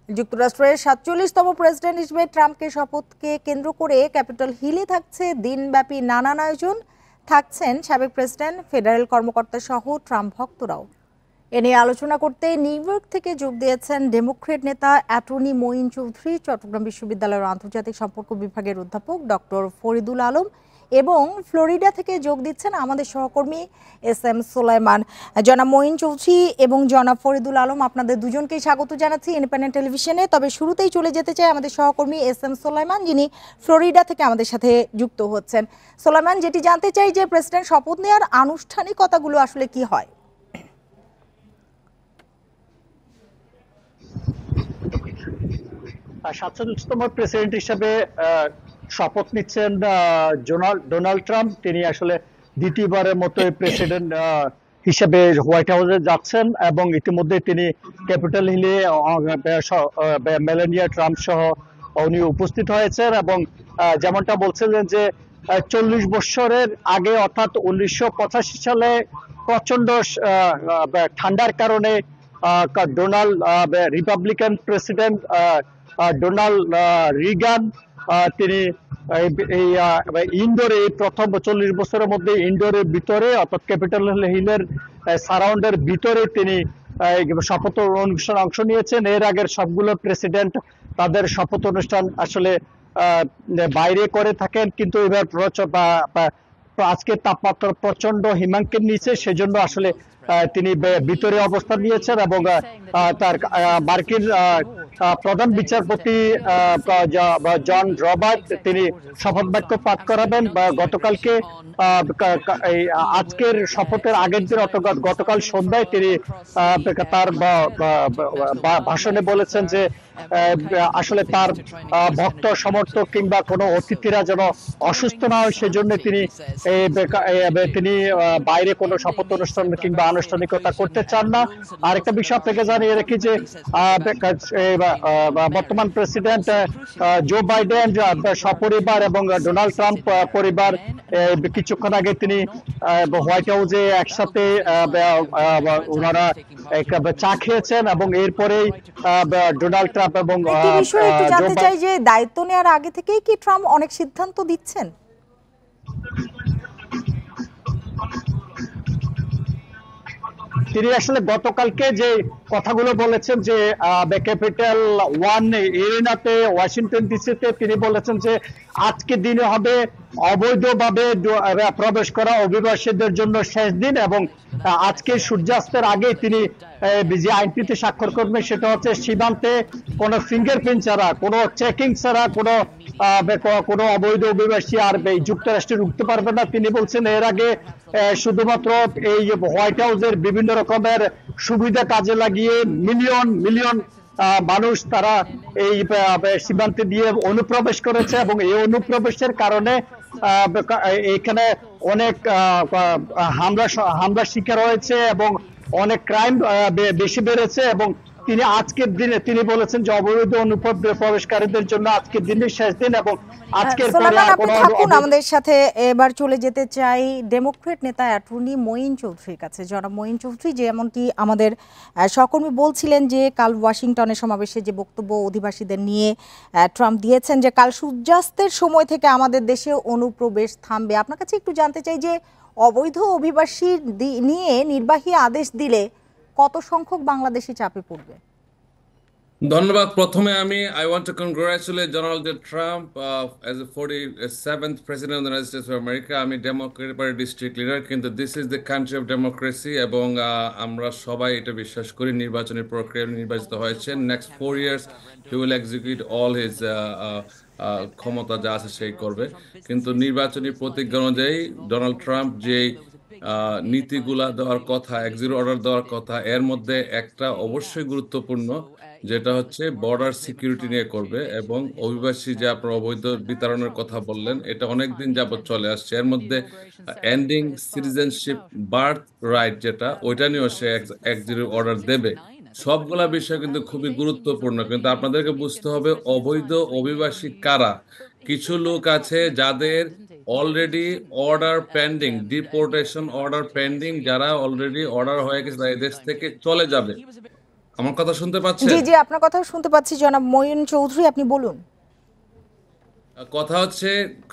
যুক্তরাষ্ট্রের ৪৭তম প্রেসিডেন্ট হিসেবে ট্রাম্পকে শপথকে কেন্দ্র করে ক্যাপিটল হিলে থাকছে দিনব্যাপী নানান আয়োজন। থাকছেন সাবেক প্রেসিডেন্ট, ফেডারেল কর্মকর্তা সহ ট্রাম্প ভক্তরাও। এ নিয়ে আলোচনা করতে নিউ ইয়র্ক থেকে যোগ দিয়েছেন ডেমোক্রেট নেতা অ্যাটর্নি মঈন চৌধুরী, চট্টগ্রাম বিশ্ববিদ্যালয়ের আন্তর্জাতিক সম্পর্ক বিভাগের অধ্যাপক ডক্টর ফরিদুল আলম এবং ফ্লোরিডা থেকে যোগ দিচ্ছেন আমাদের সহকর্মী এস এম সোলাইমান। জনাব মঈন চৌধুরী এবং জনাব ফরিদুল আলম, আপনাদের দুজনকেই স্বাগত জানাচ্ছি ইন্ডিপেন্ডেন্ট টেলিভিশনে। তবে শুরুতেই চলে যেতে চাই আমাদের সহকর্মী এস এম সোলাইমান, যিনি ফ্লোরিডা থেকে আমাদের সাথে যুক্ত হচ্ছেন। সোলাইমান, যেটি জানতে চাই যে প্রেসিডেন্ট শপথ নেওয়ার আনুষ্ঠানিকতাগুলো আসলে কি হয়? 47তম প্রেসিডেন্ট হিসেবে শপথ নিচ্ছেন ডোনাল্ড ট্রাম্প। তিনি আসলে দ্বিতীয়বারের মতো প্রেসিডেন্ট হিসেবে হোয়াইট হাউসে যাচ্ছেন এবং ইতিমধ্যে তিনি ক্যাপিটল হিলে মেলানিয়া ট্রাম্প সহ উনি উপস্থিত হয়েছেন এবং যেমনটা বলছিলেন যে 40 বছরের আগে অর্থাৎ 1985 সালে প্রচন্ড ঠান্ডার কারণে রিপাবলিকান প্রেসিডেন্ট ডোনাল্ড রিগান তিনি এই ইনডোরে প্রথম 40 বছরের মধ্যে ইনডোরের ভিতরে অর্থাৎ ক্যাপিটল হিলের সারাউন্ডের ভিতরে তিনি শপথ অনুষ্ঠানে অংশ নিয়েছেন। এর আগের সবগুলো প্রেসিডেন্ট তাদের শপথ অনুষ্ঠান আসলে বাইরে করে থাকেন, কিন্তু এবার আজকের তাপমাত্রা প্রচন্ড হিমাঙ্কের নিচে, সেজন্য আসলে তিনি ভিতরে অবস্থান নিয়েছেন এবং তার মার্কিন প্রধান বিচারপতি জন রবার্ট তিনি শপথ বাক্য পাঠ করাবেন। গতকালকে আজকের শপথের আগের দিন অর্থাৎ গতকাল সন্ধ্যায় তিনি তার ভাষণে বলেছেন যে আসলে তার ভক্ত সমর্থক কিংবা কোনো অতিথিরা যেন অসুস্থ না হয়, সেজন্য তিনি বাইরে কোনো শপথ অনুষ্ঠান কিংবা আনুষ্ঠানিকতা করতে চান না। আরেকটা বিষয় আপনাকে জানিয়ে রাখি যে বর্তমান প্রেসিডেন্ট জো বাইডেন সপরিবার এবং ডোনাল্ড ট্রাম্প পরিবার কিছুক্ষণ আগে তিনি হোয়াইট হাউসে একসাথে ওনারা চা খেয়েছেন এবং এরপরেই ডোনাল্ড ট্রাম্প এবং একটু জানতে চাই যে দায়িত্ব নেওয়ার আগে থেকেই কি ট্রাম্প অনেক সিদ্ধান্ত দিচ্ছেন? তিনি আসলে গতকালকে যে কথাগুলো বলেছেন যে ক্যাপিটাল ওয়ান এরিনাতে ওয়াশিংটন ডিসিতে তিনি বলেছেন যে আজকের দিনে হবে অবৈধভাবে প্রবেশ করা অভিবাসীদের জন্য শেষ দিন এবং আজকে সূর্যাস্তের আগে তিনি যে আইনটিতে স্বাক্ষর করবেন সেটা হচ্ছে সীমান্তে কোনো ফিঙ্গারপ্রিন্ট ছাড়া, কোনো চেকিং ছাড়া কোনো অবৈধ অভিবাসী আর যুক্তরাষ্ট্রে ঢুকতে পারবে না। তিনি বলছেন এর আগে শুধুমাত্র এই হোয়াইট হাউসের বিভিন্ন রকমের সুবিধা কাজে লাগিয়ে মিলিয়ন মিলিয়ন মানুষ তারা এই সীমান্তে দিয়ে অনুপ্রবেশ করেছে এবং এই অনুপ্রবেশের কারণে এখানে অনেক হামলা শিকার হয়েছে এবং অনেক ক্রাইম বেশি বেড়েছে এবং তিনি আজকের দিনে তিনি বলেছেন যে অবৈধ অনুপ্রবেশকারীদের জন্য আজকের দিনের শেষ দিন এবং আজকের পরে আমাদের সাথে এবার চলে যেতে চাই ডেমোক্রেট নেতা অ্যাটর্নি মঈন চৌধুরীর কাছে। জনাব মঈন চৌধুরী, যেমনটি আমাদের সহকর্মী বলছিলেন যে কাল ওয়াশিংটনের সমাবেশে যে বক্তব্য অধিবাসীদের নিয়ে ট্রাম্প দিয়েছেন যে কাল সূর্যাস্তের সময় থেকে আমাদের দেশে অনুপ্রবেশ থামবে, আপনার কাছে একটু জানতে চাই যে অবৈধ অভিবাসী নিয়ে নির্বাহী আদেশ দিলে কত সংখ্যক বাংলাদেশি চাপে পড়বে? ধন্যবাদ। প্রথমে I want to congratulate Donald J. Trump as the 47th president of the United States of America. আমি ডেমোক্রেট পার্টি ডিস্ট্রিক্ট লিডার, কিন্তু this is the country of democracy এবং আমরা সবাই এটা বিশ্বাস করি নির্বাচনী প্রক্রিয়া নির্বাচিত হয়েছে। Next 4 years he will execute all his ক্ষমতা যা আছে সেই করবে, কিন্তু নির্বাচনী প্রতিজ্ঞা অনুযায়ী ডোনাল্ড ট্রাম্প যে নীতিগুলা দেওয়ার কথা, এক্সিকিউটিভ অর্ডার দেওয়ার কথা, এর মধ্যে একটা অবশ্যই গুরুত্বপূর্ণ, যেটা হচ্ছে বর্ডার সিকিউরিটি নিয়ে করবে এবং অভিবাসী যে আপনার অবৈধ বিতরণের কথা বললেন এটা অনেকদিন যাবত চলে আসছে। এর মধ্যে এন্ডিং সিটিজেনশিপ বার্থ রাইট যেটা, ওইটা নিয়েও সে এক্সিকিউটিভ অর্ডার দেবে। সবগুলা বিষয় কিন্তু খুবই গুরুত্বপূর্ণ, কিন্তু আপনাদেরকে বুঝতে হবে অবৈধ অভিবাসী কারা। কিছু লোক আছে যাদের already order pending, deportation order pending, যারা অলরেডি অর্ডার হয়ে গেছে তারা দেশ থেকে চলে যাবে। আমার কথা শুনতে জি পাচ্ছেন? জি, আপনার কথা শুনতে পাচ্ছি জনাব মঈন চৌধুরী, আপনি বলুন। কথা হচ্ছে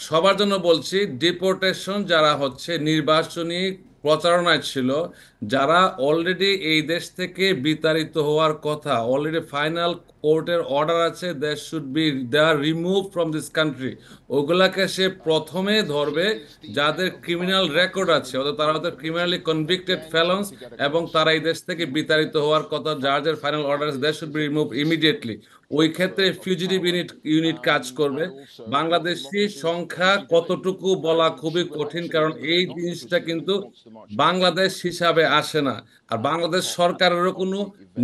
সবার জন্য বলছি, ডিপোর্টেশন যারা হচ্ছে নির্বাচনী প্রচারণায় ছিল, যারা অলরেডি এই দেশ থেকে বিতাড়িত হওয়ার কথা, অলরেডি ফাইনাল কোর্টের অর্ডার আছে, they should be they are remove from this country, ওগুলাকে সে প্রথমে ধরবে। যাদের ক্রিমিনাল রেকর্ড আছে, অর্থাৎ তারা হয়তো ক্রিমিনালি কনভিক্টেড ফেলন্স, এবং তারা এই দেশ থেকে বিতাড়িত হওয়ার কথা, যার যার ফাইনাল অর্ডার আছে, they should be remove immediately. ওই ক্ষেত্রে ফিউজিটিভ ইউনিট কাজ করবে। বাংলাদেশি সংখ্যা কতটুকু বলা খুবই কঠিন, কারণ এই জিনিসটা কিন্তু বাংলাদেশ হিসাবে আসে না। আর বাংলাদেশ সরকারেরও কোনো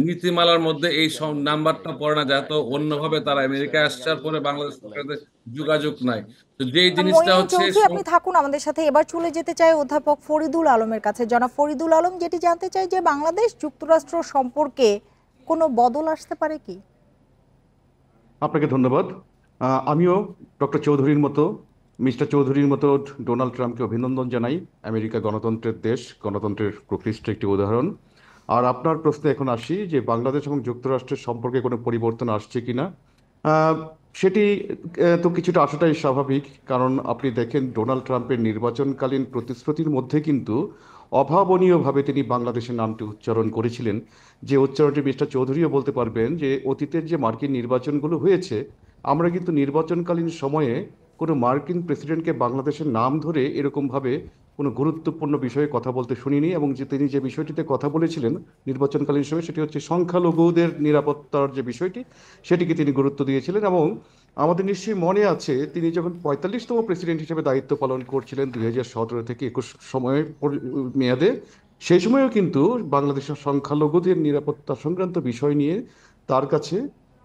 নীতিমালার মধ্যে এই নাম্বারটা পড়ে না, যেহেতু অন্যভাবে তারা আমেরিকায় আসার পরে বাংলাদেশ সরকারের যোগাযোগ নাই। তো যেই জিনিসটা মঈন হচ্ছে চৌধুরী, আপনি থাকুন আমাদের সাথে। এবার চলে যেতে চাই অধ্যাপক ফরিদুল আলমের কাছে। জনাব ফরিদুল আলম, যেটি জানতে চাই যে বাংলাদেশ যুক্তরাষ্ট্র সম্পর্কে কোনো বদল আসতে পারে কি? আপনাকে ধন্যবাদ। আমিও ডক্টর চৌধুরীর মতো, মিস্টার চৌধুরীর মতো ডোনাল্ড ট্রাম্পকে অভিনন্দন জানাই। আমেরিকা গণতন্ত্রের দেশ, গণতন্ত্রের প্রকৃষ্ট একটি উদাহরণ। আর আপনার প্রশ্নে এখন আসি যে বাংলাদেশ এবং যুক্তরাষ্ট্রের সম্পর্কে কোনো পরিবর্তন আসছে কিনা। আহ, সেটি তো কিছুটা আসাটাই স্বাভাবিক, কারণ আপনি দেখেন ডোনাল্ড ট্রাম্পের নির্বাচনকালীন প্রতিশ্রুতির মধ্যে কিন্তু অভাবনীয়ভাবে তিনি বাংলাদেশের নামটি উচ্চারণ করেছিলেন, যে উচ্চারণটি মিস্টার চৌধুরীও বলতে পারবেন যে অতীতের যে মার্কিন নির্বাচনগুলো হয়েছে, আমরা কিন্তু নির্বাচনকালীন সময়ে কোনো মার্কিন প্রেসিডেন্টকে বাংলাদেশের নাম ধরে এরকমভাবে কোনো গুরুত্বপূর্ণ বিষয়ে কথা বলতে শুনিনি। এবং যে তিনি যে বিষয়টিতে কথা বলেছিলেন নির্বাচনকালীন সময়, সেটি হচ্ছে সংখ্যালঘুদের নিরাপত্তার যে বিষয়টি, সেটিকে তিনি গুরুত্ব দিয়েছিলেন। এবং আমাদের নিশ্চয়ই মনে আছে তিনি যখন ৪৫তম প্রেসিডেন্ট হিসেবে দায়িত্ব পালন করছিলেন ২০১৭ থেকে ২১ সময়ের মেয়াদে, সেই সময়ও কিন্তু বাংলাদেশের সংখ্যালঘুদের নিরাপত্তা সংক্রান্ত বিষয় নিয়ে তার কাছে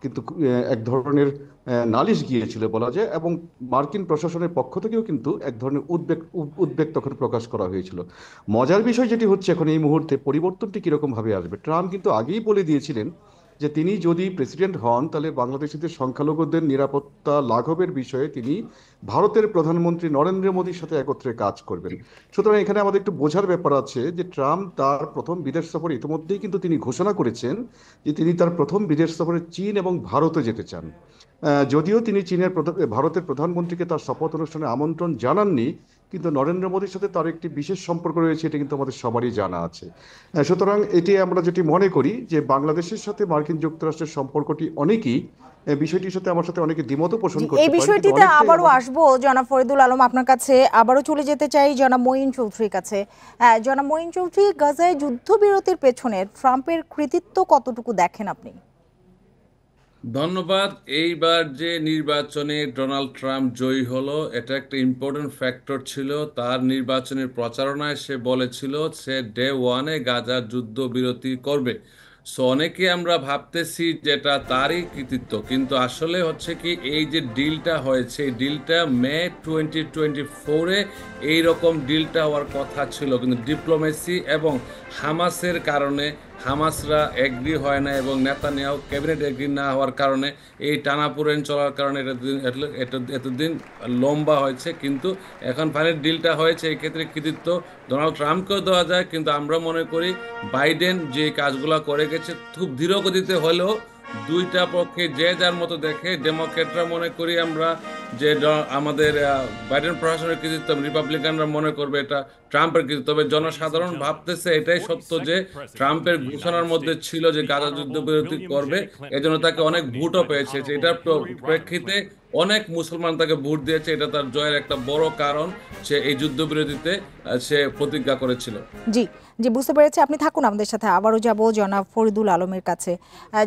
কিন্তু এক ধরনের নালিশ গিয়েছিল বলা যায়। এবং মার্কিন প্রশাসনের পক্ষ থেকেও কিন্তু এক ধরনের উদ্বেগ তখন প্রকাশ করা হয়েছিল। মজার বিষয় যেটি হচ্ছে এখন এই মুহূর্তে পরিবর্তনটি কিরকম ভাবে আসবে, ট্রাম্প কিন্তু আগেই বলে দিয়েছিলেন যে তিনি যদি প্রেসিডেন্ট হন তাহলে বাংলাদেশিদের সংখ্যালঘুদের নিরাপত্তা লাঘবের বিষয়ে তিনি ভারতের প্রধানমন্ত্রী নরেন্দ্র মোদীর সাথে একত্রে কাজ করবেন। সুতরাং এখানে আমাদের একটু বোঝার ব্যাপার আছে যে ট্রাম্প তার প্রথম বিদেশ সফরে ইতিমধ্যেই কিন্তু তিনি ঘোষণা করেছেন যে তিনি তার প্রথম বিদেশ সফরে চীন এবং ভারতে যেতে চান। যদিও তিনি ভারতের প্রধানমন্ত্রীকে তার শপথ অনুষ্ঠানে আমন্ত্রণ জানাননি, কিন্তু নরেন্দ্র মোদীর সাথে তার একটি বিশেষ সম্পর্ক রয়েছে, এটা কিন্তু আমাদের সবারই জানা আছে। সুতরাং এটি আমরা যেটি মনে করি যে বাংলাদেশের সাথে মার্কিন যুক্তরাষ্ট্রের সম্পর্কটি অনেকেই বিষয়টির সাথে আমার সাথে অনেকে দ্বিমত পোষণ জি, করতে এই পারে, কিন্তু বিষয়টিতে অনেকটাই আবারও আমাদের। আসবো জনাব ফরিদুল আলম আপনার কাছে। আবারও চলে যেতে চাই জনাব মঈন চৌধুরীর কাছে। জনাব মঈন চৌধুরী, গাজায় যুদ্ধবিরতির পেছনে ট্রাম্পের কৃতিত্ব কতটুকু দেখেন আপনি? ধন্যবাদ। এইবার যে নির্বাচনে ডোনাল্ড ট্রাম্প জয়ী হলো, এটা একটা ইম্পর্টেন্ট ফ্যাক্টর ছিল। তার নির্বাচনের প্রচারণায় সে বলেছিল সে ডে ওয়ানে গাজার যুদ্ধবিরতি করবে। সো অনেকে আমরা ভাবতেছি যেটা তারই কৃতিত্ব, কিন্তু আসলে হচ্ছে কি, এই যে ডিলটা হয়েছে, এই ডিলটা মে 2024-এ এইরকম ডিলটা হওয়ার কথা ছিল, কিন্তু ডিপ্লোমেসি এবং হামাসের কারণে, হামাসরা এগ্রি হয় না এবং নেতানিয়াহু ক্যাবিনেট এগ্রি না হওয়ার কারণে, এই টানাপোড়েন চলার কারণে এতদিন লম্বা হয়েছে। কিন্তু এখন ফাইনাল ডিলটা হয়েছে, এই ক্ষেত্রে কৃতিত্ব ডোনাল্ড ট্রাম্পকেও দেওয়া যায়, কিন্তু আমরা মনে করি বাইডেন যে কাজগুলো করে গেছে খুব ধীর গতিতে হলেও দুইটা পক্ষে যে যার মতো দেখে। ডেমোক্রেটরা মনে করি আমরা যে আমাদের বাইডেন প্রশাসনের কৃতিত্ব, রিপাবলিকানরা মনে করবে এটা ট্রাম্পের কৃতিত্ব। তবে জনসাধারণ ভাবতেছে এটাই সত্য যে ট্রাম্পের ঘোষণার মধ্যে ছিল যে গাজা যুদ্ধবিরতি করবে, এজন্য তাকে অনেক ভোটও পেয়েছে। এটার প্রেক্ষিতে অনেক মুসলমান তাকে ভোট দিয়েছে, এটা তার জয়ের একটা বড় কারণ। সে এই যুদ্ধবিরতিতে সে প্রতিজ্ঞা করেছিল। জি জি, বুঝতে পেরেছি। আপনি থাকুন আমাদের সাথে। আবারও যাব জনাব ফরিদুল আলমের কাছে।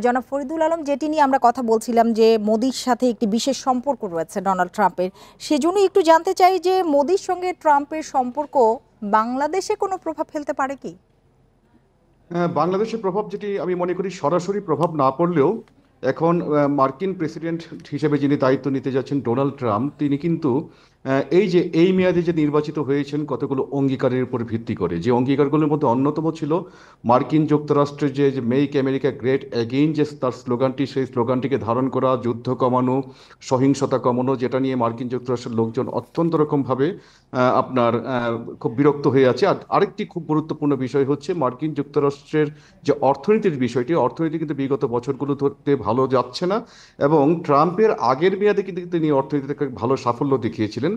জনাব ফরিদুল আলম, যেটি নিয়ে আমরা কথা বলছিলাম যে মোদির সাথে একটি বিশেষ সম্পর্ক রয়েছে ডোনাল্ড ট্রাম্পের, সেজন্যই একটু জানতে চাই যে মোদির সঙ্গে ট্রাম্পের সম্পর্ক বাংলাদেশে কোনো প্রভাব ফেলতে পারে কি? বাংলাদেশের প্রভাব যেটি আমি মনে করি সরাসরি প্রভাব না পড়লেও এখন মার্কিন প্রেসিডেন্ট হিসেবে যিনি দায়িত্ব নিতে যাচ্ছেন ডোনাল্ড ট্রাম্প, তিনি কিন্তু এই যে এই মেয়াদে যে নির্বাচিত হয়েছেন কতগুলো অঙ্গীকারের উপর ভিত্তি করে, যে অঙ্গীকারগুলোর মধ্যে অন্যতম ছিল মার্কিন যুক্তরাষ্ট্রের যে মেক আমেরিকা গ্রেট অ্যাগেইন, যে তার স্লোগানটি, সেই স্লোগানটিকে ধারণ করা, যুদ্ধ কমানো, সহিংসতা কমানো, যেটা নিয়ে মার্কিন যুক্তরাষ্ট্রের লোকজন অত্যন্ত রকমভাবে আপনার খুব বিরক্ত হয়ে আছে। আর আরেকটি খুব গুরুত্বপূর্ণ বিষয় হচ্ছে মার্কিন যুক্তরাষ্ট্রের যে অর্থনীতির বিষয়টি, অর্থনীতি কিন্তু বিগত বছরগুলো ধরতে ভালো যাচ্ছে না, এবং ট্রাম্পের আগের মেয়াদে কিন্তু তিনি অর্থনীতিতে ভালো সাফল্য দেখিয়েছিলেন।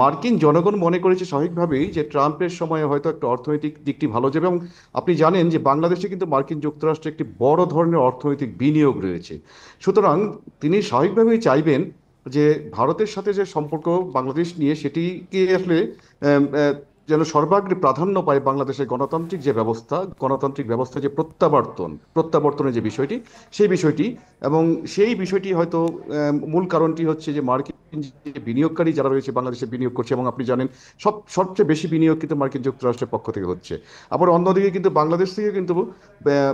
মার্কিন জনগণ মনে করেছে স্বাভাবিকভাবেই যে ট্রাম্পের সময়ে হয়তো একটা অর্থনৈতিক দিকটি ভালো যাবে, এবং আপনি জানেন যে বাংলাদেশে কিন্তু মার্কিন যুক্তরাষ্ট্রে একটি বড় ধরনের অর্থনৈতিক বিনিয়োগ রয়েছে। সুতরাং তিনি স্বাভাবিকভাবেই চাইবেন যে ভারতের সাথে যে সম্পর্ক বাংলাদেশ নিয়ে, সেটিকে আসলে আম, আহ, যেন সর্বাগ্রে প্রাধান্য পায় বাংলাদেশের গণতান্ত্রিক যে ব্যবস্থা, গণতান্ত্রিক ব্যবস্থা যে প্রত্যাবর্তনের যে বিষয়টি, সেই বিষয়টি, এবং সেই বিষয়টি হয়তো মূল কারণটি হচ্ছে যে মার্কিন যে বিনিয়োগকারী যারা রয়েছে বাংলাদেশে বিনিয়োগ করছে, এবং আপনি জানেন সবচেয়ে বেশি বিনিয়োগ কিন্তু মার্কিন যুক্তরাষ্ট্রের পক্ষ থেকে হচ্ছে। আবার অন্যদিকে কিন্তু বাংলাদেশ থেকে কিন্তু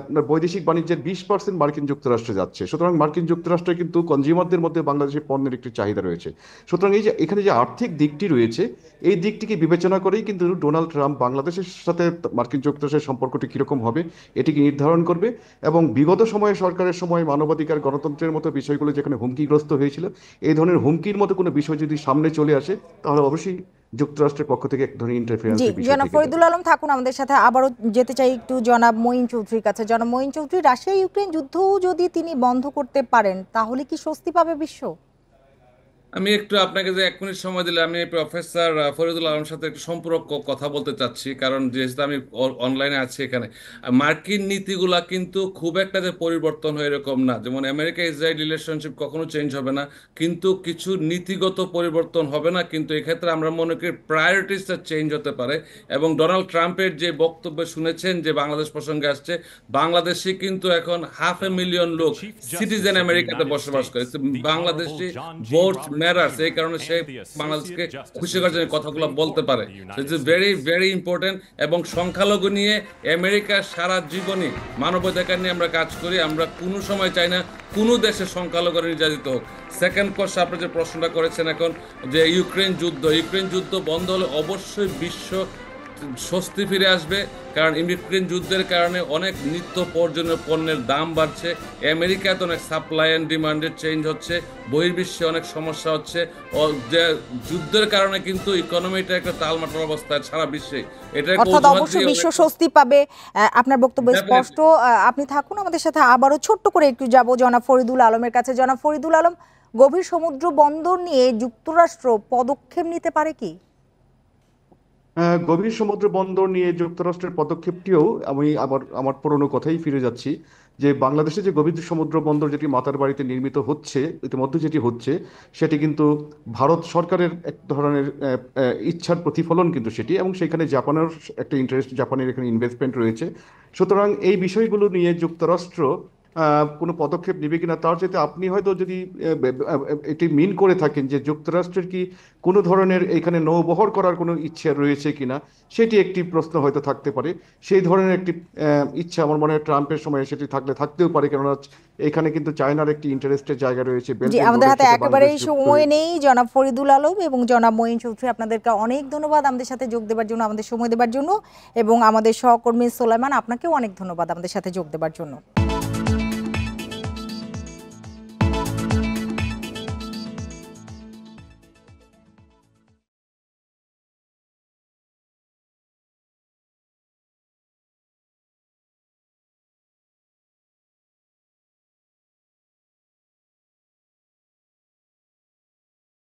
আপনার বৈদেশিক বাণিজ্যের 20% মার্কিন যুক্তরাষ্ট্রে যাচ্ছে। সুতরাং মার্কিন যুক্তরাষ্ট্রে কিন্তু কনজিউমারদের মধ্যে বাংলাদেশের পণ্যের একটি চাহিদা রয়েছে। সুতরাং এই যে এখানে যে আর্থিক দিকটি রয়েছে, এই দিকটিকে বিবেচনা করেই কিন্তু ডোনাল্ড ট্রাম্প বাংলাদেশের সাথে মার্কিন যুক্তরাষ্ট্রের সম্পর্কটি কীরকম হবে এটিকে নির্ধারণ করবে। এবং বিগত সময়ে সরকারের সময় মানবাধিকার, গণতন্ত্রের মতো বিষয়গুলো যেখানে হুমকিগ্রস্ত হয়েছিল, এই ধরনের হুমকির মতো কোনো বিষয় যদি সামনে চলে আসে, তাহলে অবশ্যই যুক্তরাষ্ট্রের পক্ষ থেকে এক ধরনের জি, ইন্টারফারেন্সের বিষয় জনাব থেকে ফরিদুল আলম থাকুন আমাদের সাথে। আবারও যেতে চাই একটু জনাব মঈন চৌধুরীর কাছে। জনাব মঈন চৌধুরী, রাশিয়া ইউক্রেন যুদ্ধও যদি তিনি বন্ধ করতে পারেন তাহলে কি স্বস্তি পাবে বিশ্ব? আমি একটু আপনাকে যে 1 মিনিট সময় দিলে আমি প্রফেসর ফরিদুল আলমের সাথে একটু সম্পূরক কথা বলতে চাচ্ছি, কারণ যেহেতু আমি অনলাইনে আছি এখানে। মার্কিন নীতিগুলা কিন্তু খুব একটা যে পরিবর্তন হয় এরকম না। যেমন আমেরিকা ইসরায়েল রিলেশনশিপ কখনো চেঞ্জ হবে না, কিন্তু কিছু নীতিগত পরিবর্তন হবে না, কিন্তু এক্ষেত্রে আমরা মনে করি প্রায়োরিটিসটা চেঞ্জ হতে পারে। এবং ডোনাল্ড ট্রাম্পের যে বক্তব্য শুনেছেন যে বাংলাদেশ প্রসঙ্গে আসছে, বাংলাদেশে কিন্তু এখন 500,000 লোক সিটিজেন আমেরিকাতে বসবাস করে। বাংলাদেশি ভোট ম্যাটারস, এই কারণে সে বাংলাদেশকে খুশি করার জন্য কথাগুলো বলতে পারে। It's very very important. এবং সংখ্যালঘু নিয়ে আমেরিকার সারা জীবনই মানবাধিকার নিয়ে আমরা কাজ করি। আমরা কোনো সময় চাই না কোনো দেশের সংখ্যালঘুরা নির্যাতিত হোক। সেকেন্ড কোশ্চেন, আপনি যে প্রশ্নটা করেছেন এখন, যে ইউক্রেন যুদ্ধ বন্ধ হলে অবশ্যই বিশ্ব স্বস্তি ফিরে আসবে, কারণ ইউক্রেন যুদ্ধের কারণে অনেক নিত্য প্রয়োজনীয় পণ্যের দাম বাড়ছে, আমেরিকাতে অনেক সাপ্লাই অ্যান্ড ডিমান্ডের চেঞ্জ হচ্ছে, বহির্বিশ্বে অনেক সমস্যা হচ্ছে। যে যুদ্ধের কারণে কিন্তু ইকোনমিটা একটা টালমাটাল অবস্থায় সারা বিশ্বে। এটা অর্থাৎ অবশ্যই বিশ্ব স্বস্তি পাবে। আপনার বক্তব্য স্পষ্ট। আপনি থাকুন আমাদের সাথে। আবারও ছোট্ট করে একটু যাব জনাব ফরিদুল আলমের কাছে। জনাব ফরিদুল আলম, গভীর সমুদ্র বন্দর নিয়ে যুক্তরাষ্ট্র পদক্ষেপ নিতে পারে কি? গভীর সমুদ্র বন্দর নিয়ে যুক্তরাষ্ট্রের পদক্ষেপটিও, আমি আবার আমার পুরনো কথাই ফিরে যাচ্ছি, যে বাংলাদেশে যে গভীর সমুদ্র বন্দর যেটি মাতার বাড়িতে নির্মিত হচ্ছে, ইতিমধ্যে যেটি হচ্ছে, সেটি কিন্তু ভারত সরকারের এক ধরনের ইচ্ছার প্রতিফলন কিন্তু সেটি, এবং সেখানে জাপানের একটা ইন্টারেস্ট, জাপানের এখানে ইনভেস্টমেন্ট রয়েছে। সুতরাং এই বিষয়গুলো নিয়ে যুক্তরাষ্ট্র কোনো পদক্ষেপ নেবে কিনা, তার যেতে আপনি হয়তো যদি এটি মিন করে থাকেন যে যুক্তরাষ্ট্রের কি কোনো ধরনের এখানে নৌবহর করার কোনো ইচ্ছা রয়েছে কিনা, সেটি একটি প্রশ্ন হয়তো থাকতে পারে। সেই ধরনের একটি ইচ্ছা আমার মনে হয় ট্রাম্পের সময় সেটি থাকতেও পারে, কেননা এখানে কিন্তু চায়নার একটি ইন্টারেস্টের জায়গা রয়েছে। জি, আমাদের হাতে একেবারেই সময় নেই। জনাব ফরিদুল আলম এবং জনাব মঈন চৌধুরী, আপনাদেরকে অনেক ধন্যবাদ আমাদের সাথে যোগ দেওয়ার জন্য, আমাদের সময় দেওয়ার জন্য, এবং আমাদের সহকর্মী সোলাইমান, আপনাকেও অনেক ধন্যবাদ আমাদের সাথে যোগ দেওয়ার জন্য।